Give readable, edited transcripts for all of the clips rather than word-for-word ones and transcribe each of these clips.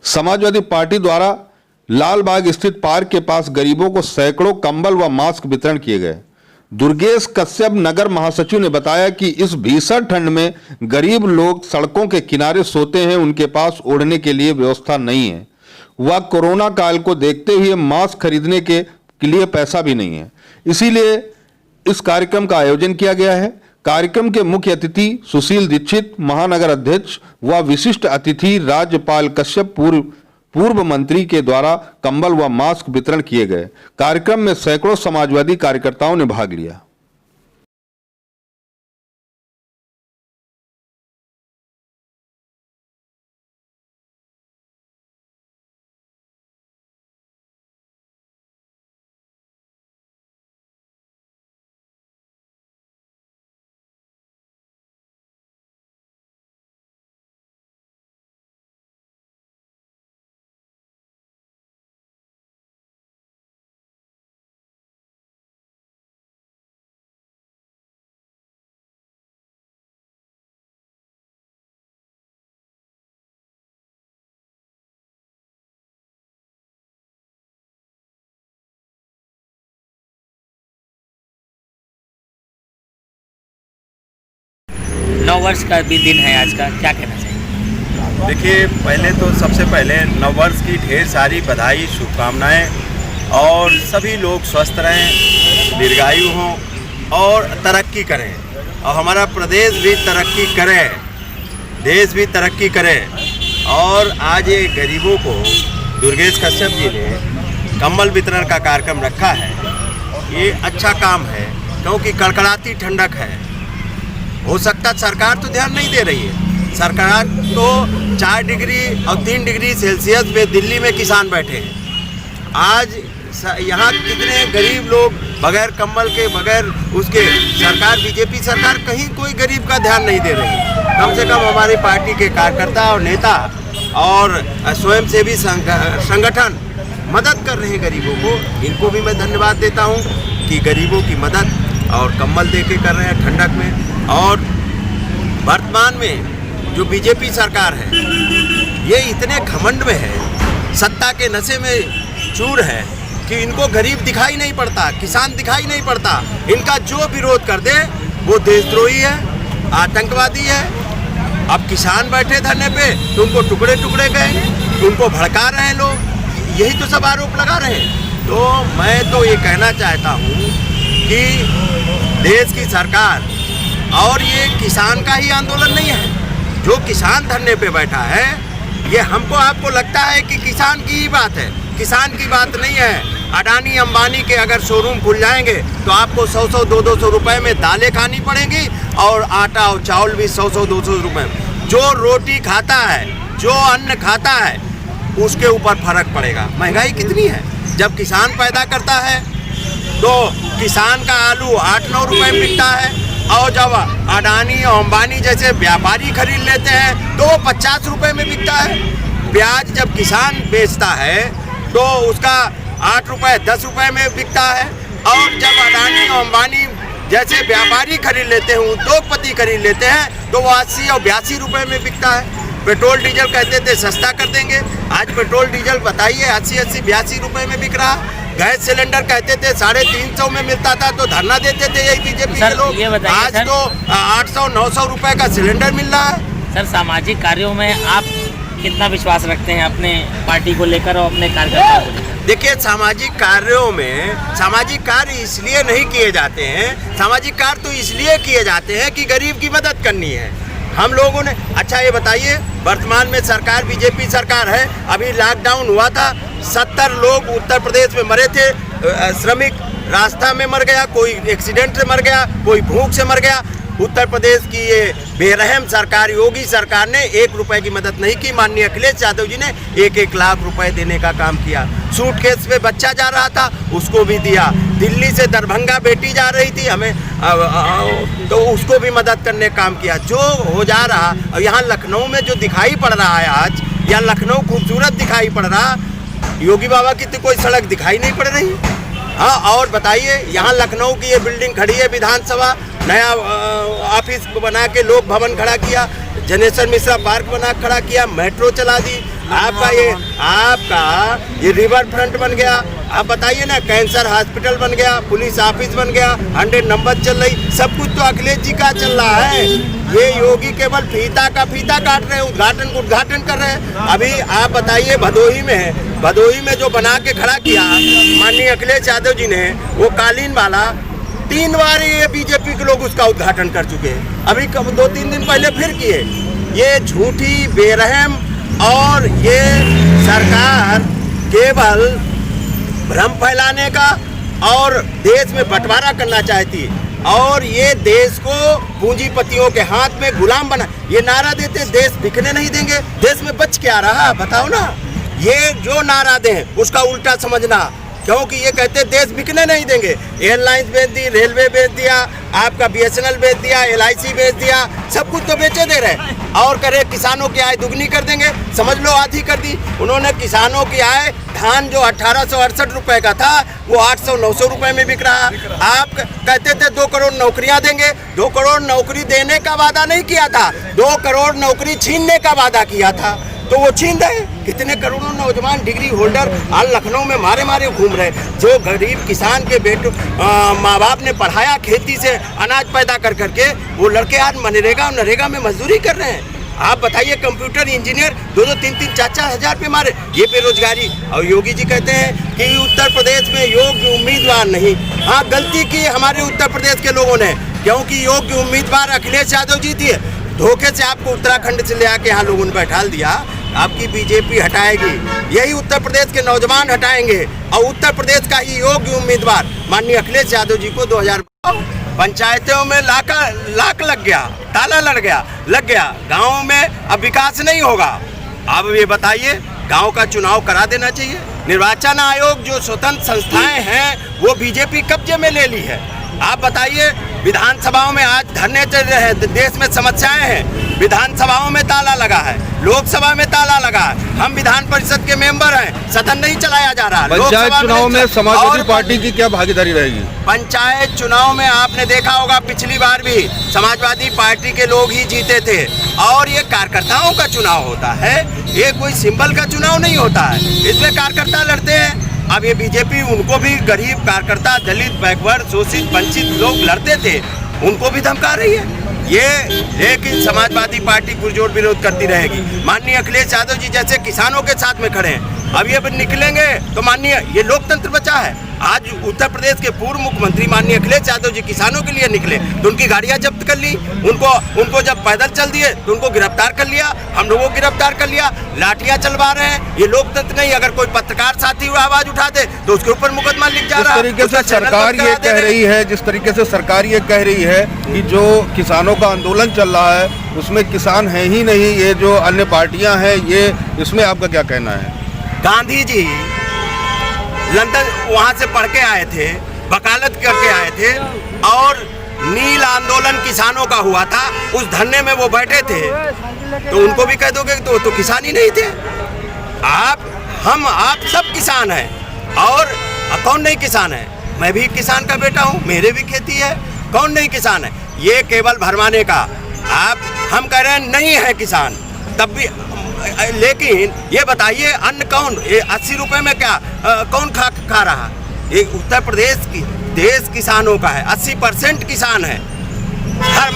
Samajwadi party द्वारा लालबाग स्थित park के पास गरीबों को सैकड़ों कंबल व मास्क वितरण किए गए। दुर्गेश कश्यप नगर महासचिव ने बताया कि इस भीषण ठंड में गरीब लोग सड़कों के किनारे सोते हैं, उनके पास ओढ़ने के लिए व्यवस्था नहीं है। वह कोरोना काल को देखते हुए मास्क खरीदने के लिए पैसा भी नहीं है, इसीलिए इस कार्यक्रम का आयोजन किया गया है। कार्यक्रम के मुख्य अतिथि सुशील दीक्षित, महानगर अध्यक्ष व विशिष्ट अतिथि राज्यपाल कश्यप, पूर्व मंत्री के द्वारा कंबल व मास्क वितरण किए गए। कार्यक्रम में सैकड़ों समाजवादी कार्यकर्ताओं ने भाग लिया। नव वर्ष का भी दिन है आज का, क्या कहना चाहिए? देखिए, पहले तो सबसे पहले नव वर्ष की ढेर सारी बधाई, शुभकामनाएं और सभी लोग स्वस्थ रहें, दीर्घायु हों और तरक्की करें और हमारा प्रदेश भी तरक्की करे, देश भी तरक्की करे। और आज ये गरीबों को दुर्गेश कश्यप जी ने कंबल वितरण का कार्यक्रम रखा है। ये अच्छा काम है क्योंकि कड़कड़ाती ठंडक है। हो सकता सरकार तो ध्यान नहीं दे रही है। सरकार तो 4 डिग्री और 3 डिग्री सेल्सियस पे दिल्ली में किसान बैठे हैं। आज यहाँ कितने गरीब लोग बगैर कंबल के, बगैर उसके, सरकार, बीजेपी सरकार कहीं कोई गरीब का ध्यान नहीं दे रही है। कम से कम हमारी पार्टी के कार्यकर्ता और नेता और स्वयंसेवी संगठन मदद कर रहे हैं गरीबों को। इनको भी मैं धन्यवाद देता हूँ कि गरीबों की मदद और कंबल दे के कर रहे हैं ठंडक में। और वर्तमान में जो बीजेपी सरकार है ये इतने घमंड में है, सत्ता के नशे में चूर है कि इनको गरीब दिखाई नहीं पड़ता, किसान दिखाई नहीं पड़ता। इनका जो विरोध कर दे वो देशद्रोही है, आतंकवादी है। अब किसान बैठे धरने पे तो उनको टुकड़े टुकड़े गए, उनको भड़का रहे हैं लोग, यही तो सब आरोप लगा रहे हैं। तो मैं तो ये कहना चाहता हूँ कि देश की सरकार, और ये किसान का ही आंदोलन नहीं है, जो किसान धरने पे बैठा है ये हमको आपको लगता है कि किसान की ही बात है, किसान की बात नहीं है। अडानी अंबानी के अगर शोरूम खुल जाएंगे तो आपको 100-100, 200-200 रुपये में दालें खानी पड़ेंगी और आटा और चावल भी 100-100, 200 रुपये में। जो रोटी खाता है, जो अन्न खाता है, उसके ऊपर फर्क पड़ेगा। महंगाई कितनी है। जब किसान पैदा करता है तो किसान का आलू 8-9 रुपये में बिकता है और जब अडानी और अंबानी जैसे व्यापारी खरीद लेते हैं तो वो 50 रुपये में बिकता है। प्याज जब किसान बेचता है तो उसका 8 रुपये 10 रुपये में बिकता है और जब अडानी और अंबानी जैसे व्यापारी खरीद लेते हैं, उद्योगपति खरीद लेते हैं तो वो 80 और 82 रुपये में बिकता है। पेट्रोल डीजल कहते थे सस्ता कर देंगे, आज पेट्रोल डीजल बताइए 80-80, 82 रुपये में बिक रहा। गैस सिलेंडर कहते थे 350 में मिलता था तो धरना देते थे यही बीजेपी के लोग। आज तो 800-900 रुपए का सिलेंडर मिल रहा है। सर, सामाजिक कार्यों में आप कितना विश्वास रखते हैं अपने पार्टी को लेकर और अपने कार्यकर्ताओं को लेकर? देखिए, सामाजिक कार्यों में सामाजिक कार्य इसलिए नहीं किए जाते हैं, सामाजिक कार्य तो इसलिए किए जाते हैं कि गरीब की मदद करनी है। हम लोगों ने, अच्छा ये बताइए, वर्तमान में सरकार बीजेपी सरकार है, अभी लॉकडाउन हुआ था, 70 लोग उत्तर प्रदेश में मरे थे। श्रमिक रास्ता में मर गया, कोई एक्सीडेंट से मर गया, कोई भूख से मर गया। उत्तर प्रदेश की ये बेरहम सरकार, योगी सरकार ने 1 रुपए की मदद नहीं की। माननीय अखिलेश यादव जी ने 1-1 लाख रुपए देने का काम किया। सूटकेस पे बच्चा जा रहा था उसको भी दिया। दिल्ली से दरभंगा बेटी जा रही थी, हमें तो उसको भी मदद करने का काम किया। जो हो जा रहा, और यहाँ लखनऊ में जो दिखाई पड़ रहा है आज, या लखनऊ खूबसूरत दिखाई पड़ रहा, योगी बाबा की तो कोई सड़क दिखाई नहीं पड़ रही। हाँ, और बताइए, यहाँ लखनऊ की ये बिल्डिंग खड़ी है, विधानसभा नया ऑफिस बना के लोक भवन खड़ा किया, जनेश्वर मिश्रा पार्क बना खड़ा किया, मेट्रो चला दी, आपका ये रिवर फ्रंट बन गया। आप बताइए ना, कैंसर हॉस्पिटल बन गया, पुलिस ऑफिस बन गया, 100 नंबर चल रही, सब कुछ तो अखिलेश जी का चल रहा है। ये योगी केवल फीता काट रहे हैं, उद्घाटन कर रहे हैं। अभी आप बताइए भदोही में जो बना के खड़ा किया माननीय अखिलेश यादव जी ने, वो कालीन वाला 3 बार ये बीजेपी के लोग उसका उद्घाटन कर चुके हैं। अभी 2-3 दिन पहले फिर किए। ये झूठी, बेरहम और ये सरकार केवल भ्रम फैलाने का और देश में बंटवारा करना चाहती है और ये देश को पूंजीपतियों के हाथ में गुलाम बना। ये नारा देते देश बिकने नहीं देंगे, देश में बच क्या रहा बताओ ना। ये जो नारा दें उसका उल्टा समझना, क्योंकि ये कहते देश बिकने नहीं देंगे। एयरलाइंस बेच दी, रेलवे बेच दिया, आपका BSNL बेच दिया, LIC बेच दिया, सब कुछ तो बेचे दे रहे। और करे किसानों की आय दुगनी कर देंगे, समझ लो आधी कर दी उन्होंने। किसानों की आय, धान जो 1868 रुपए का था वो 800-900 रुपए में बिक रहा। आप कहते थे 2 करोड़ नौकरियां देंगे, 2 करोड़ नौकरी देने का वादा नहीं किया था, 2 करोड़ नौकरी छीनने का वादा किया था, तो वो छीन रहे। कितने करोड़ों नौजवान डिग्री होल्डर आज लखनऊ में मारे घूम रहे। जो गरीब किसान के बेटों माँ बाप ने पढ़ाया खेती से अनाज पैदा कर करके, वो लड़के आज नरेगा में मजदूरी कर रहे हैं। आप बताइए, कंप्यूटर इंजीनियर 2-2, 3-3, 4-4 हजार पे मारे, ये बेरोजगारी। और योगी जी कहते हैं कि उत्तर प्रदेश में योग्य उम्मीदवार नहीं। हाँ, गलती की हमारे उत्तर प्रदेश के लोगों ने, क्योंकि योग्य उम्मीदवार अखिलेश यादव जी थे। धोखे से आपको उत्तराखंड से ले आके यहाँ लोगों ने बैठा दिया। आपकी बीजेपी हटाएगी, यही उत्तर प्रदेश के नौजवान हटाएंगे और उत्तर प्रदेश का ही योग्य उम्मीदवार माननीय अखिलेश यादव जी को 2000 पंचायतों में लाख लग गया, ताला लग गया। गाँव में अब विकास नहीं होगा। अब ये बताइए, गांव का चुनाव करा देना चाहिए। निर्वाचन आयोग जो स्वतंत्र संस्थाएं हैं वो बीजेपी कब्जे में ले ली है। आप बताइए, विधानसभाओं में आज धरने चल रहे हैं, देश में समस्याएं हैं, विधानसभाओं में ताला लगा है, लोकसभा में ताला लगा है। हम विधान परिषद के मेंबर हैं, सदन नहीं चलाया जा रहा। पंचायत चुनाव में समाजवादी पार्टी की क्या भागीदारी रहेगी? पंचायत चुनाव में आपने देखा होगा, पिछली बार भी समाजवादी पार्टी के लोग ही जीते थे। और ये कार्यकर्ताओं का चुनाव होता है, ये कोई सिंबल का चुनाव नहीं होता है। इसमें कार्यकर्ता लड़ते हैं। अब ये बीजेपी उनको भी, गरीब कार्यकर्ता, दलित, बैकवर्ड, शोषित, वंचित लोग लड़ते थे, उनको भी धमका रही है ये। लेकिन समाजवादी पार्टी पुरजोर विरोध करती रहेगी। माननीय अखिलेश यादव जी जैसे किसानों के साथ में खड़े हैं। अब ये निकलेंगे तो माननीय, ये लोकतंत्र बचा है। आज उत्तर प्रदेश के पूर्व मुख्यमंत्री माननीय अखिलेश यादव जी किसानों के लिए निकले तो उनकी गाड़ियां जब्त कर ली, उनको जब पैदल चल दिए तो उनको गिरफ्तार कर लिया, हम लोगों को गिरफ्तार कर लिया, लाठियां चलवा रहे हैं। ये लोकतंत्र नहीं। अगर कोई पत्रकार साथी आवाज उठाते तो उसके ऊपर मुकदमा लिख जा रहा है। जिस तरीके से सरकार ये कह रही है कि जो किसानों का आंदोलन चल रहा है उसमें किसान है ही नहीं, ये जो अन्य पार्टियां हैं, ये इसमें आपका क्या कहना है? गांधी जी लंदन वहाँ से पढ़ के आए थे, वकालत करके आए थे और नील आंदोलन किसानों का हुआ था, उस धरने में वो बैठे थे। तो उनको भी कह दोगे तो किसान ही नहीं थे। आप सब किसान हैं। और कौन नहीं किसान है? मैं भी किसान का बेटा हूँ, मेरे भी खेती है। कौन नहीं किसान है? ये केवल भरमाने का। हम कह रहे हैं नहीं है किसान, तब भी। लेकिन ये बताइए, अन्न कौन, ये 80 रुपए में क्या कौन खा रहा? ये उत्तर प्रदेश की देश किसानों का है, 80% किसान है।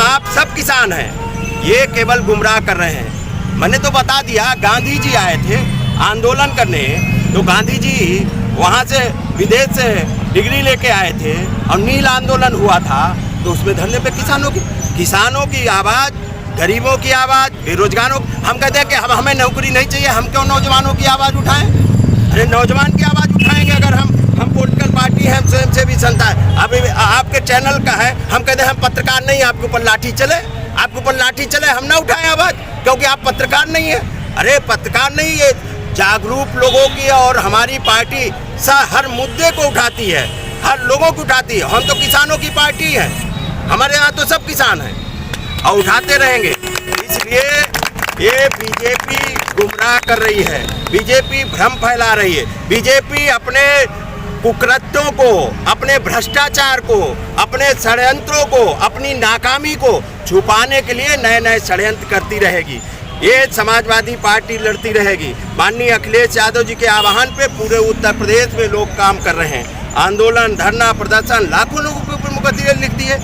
आप सब किसान हैं। ये केवल गुमराह कर रहे हैं। मैंने तो बता दिया, गांधी जी आए थे आंदोलन करने, तो गांधी जी वहाँ से विदेश से डिग्री लेके आए थे और नील आंदोलन हुआ था, तो उसमें धरने पे किसानों की आवाज़, गरीबों की आवाज़, बेरोजगारों। हम कहते हैं कि हमें नौकरी नहीं चाहिए, हम क्यों नौजवानों की आवाज़ उठाएं? अरे नौजवान की आवाज़ उठाएंगे अगर हम पॉलिटिकल पार्टी है, हम स्वयं से भी संस्था है। अब आपके चैनल का है, हम कहते हैं हम पत्रकार नहीं, आपके ऊपर लाठी चले, हम ना उठाएं आवाज़ क्योंकि आप पत्रकार नहीं है। अरे पत्रकार नहीं, ये जागरूक लोगों की और हमारी पार्टी हर मुद्दे को उठाती है, हर लोगों को उठाती है। हम तो किसानों की पार्टी है, हमारे यहाँ तो सब किसान हैं और उठाते रहेंगे। इसलिए ये बीजेपी गुमराह कर रही है, बीजेपी भ्रम फैला रही है। बीजेपी अपने कुकृत्यों को, अपने भ्रष्टाचार को, अपने षड्यंत्रों को, अपनी नाकामी को छुपाने के लिए नए नए षड्यंत्र करती रहेगी। ये समाजवादी पार्टी लड़ती रहेगी। माननीय अखिलेश यादव जी के आह्वान पे पूरे उत्तर प्रदेश में लोग काम कर रहे हैं। आंदोलन, धरना, प्रदर्शन, लाखों लोगों के ऊपर मुकदमे लिखती है,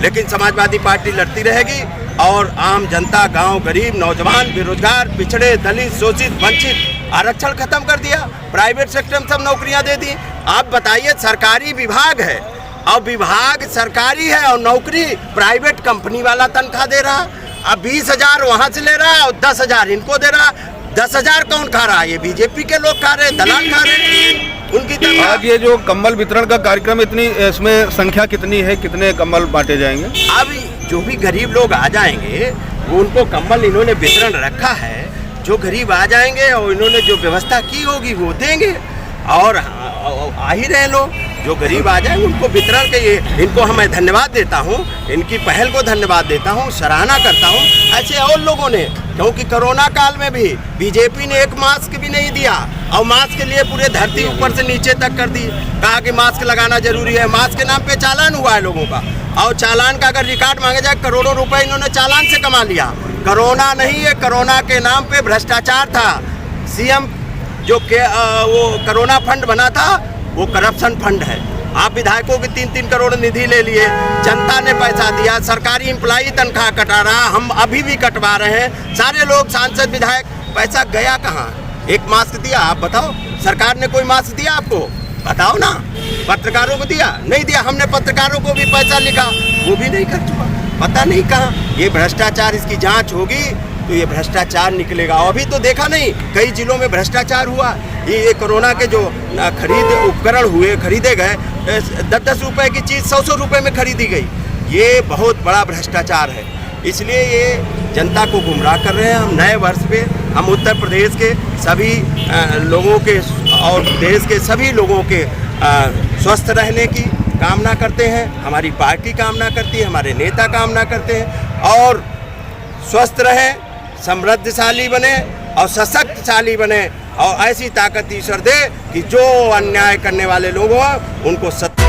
लेकिन समाजवादी पार्टी लड़ती रहेगी। और आम जनता, गांव, गरीब, नौजवान, बेरोजगार, पिछड़े, दलित, शोषित, वंचित, आरक्षण खत्म कर दिया, प्राइवेट सेक्टर में सब नौकरियां दे दी। आप बताइए, सरकारी विभाग है और विभाग सरकारी है और नौकरी प्राइवेट कंपनी वाला तनख्वाह दे रहा। अब 20,000 वहाँ से ले रहा और 10,000 इनको दे रहा। 10,000 कौन खा रहा है? ये बीजेपी के लोग खा रहे हैं, दलाल खा रहे हैं उनकी तनख्वाह। आज ये जो कंबल वितरण का कार्यक्रम, इतनी इसमें संख्या कितनी है, कितने कंबल बांटे जाएंगे? अब जो भी गरीब लोग आ जाएंगे वो उनको कंबल इन्होंने वितरण रखा है। जो गरीब आ जाएंगे और इन्होंने जो व्यवस्था की होगी वो देंगे। और आ ही रहे लोग, जो गरीब आ जाएंगे उनको वितरण के ये, इनको मैं धन्यवाद देता हूँ, इनकी पहल को धन्यवाद देता हूँ, सराहना करता हूँ। ऐसे और लोगों ने, क्योंकि कोरोना काल में भी बीजेपी ने एक मास्क भी नहीं दिया और मास्क के लिए पूरे धरती ऊपर से नीचे तक कर दी। कहा कि मास्क लगाना जरूरी है। मास्क के नाम पे चालान हुआ है लोगों का, और चालान का अगर रिकॉर्ड मांगे जाए, करोड़ों रुपए इन्होंने चालान से कमा लिया। कोरोना नहीं है, कोरोना के नाम पे भ्रष्टाचार था। सीएम जो वो कोरोना फंड बना था वो करप्शन फंड है। आप विधायकों की 3-3 करोड़ निधि ले लिए, जनता ने पैसा दिया, सरकारी एम्प्लॉई तनख्वाह कटा रहा, हम अभी भी कटवा रहे हैं। सारे लोग, सांसद, विधायक, पैसा गया कहाँ? एक मास्क दिया? आप बताओ, सरकार ने कोई मास्क दिया आपको? बताओ ना। पत्रकारों को दिया? नहीं दिया। हमने पत्रकारों को भी पैसा लिखा, वो भी नहीं कर चुका, पता नहीं कहाँ। ये भ्रष्टाचार, इसकी जांच होगी तो ये भ्रष्टाचार निकलेगा। अभी तो देखा नहीं, कई जिलों में भ्रष्टाचार हुआ। ये कोरोना के जो उपकरण हुए, खरीदे गए, 10-10 रुपए की चीज़ 100-100 रुपए में खरीदी गई। ये बहुत बड़ा भ्रष्टाचार है। इसलिए ये जनता को गुमराह कर रहे हैं। हम नए वर्ष पे हम उत्तर प्रदेश के सभी लोगों के और देश के सभी लोगों के स्वस्थ रहने की कामना करते हैं। हमारी पार्टी कामना करती है, हमारे नेता कामना करते हैं। और स्वस्थ रहें, समृद्धशाली बने और सशक्तशाली बने, और ऐसी ताकत ईश्वर दे कि जो अन्याय करने वाले लोग हैं उनको सत्य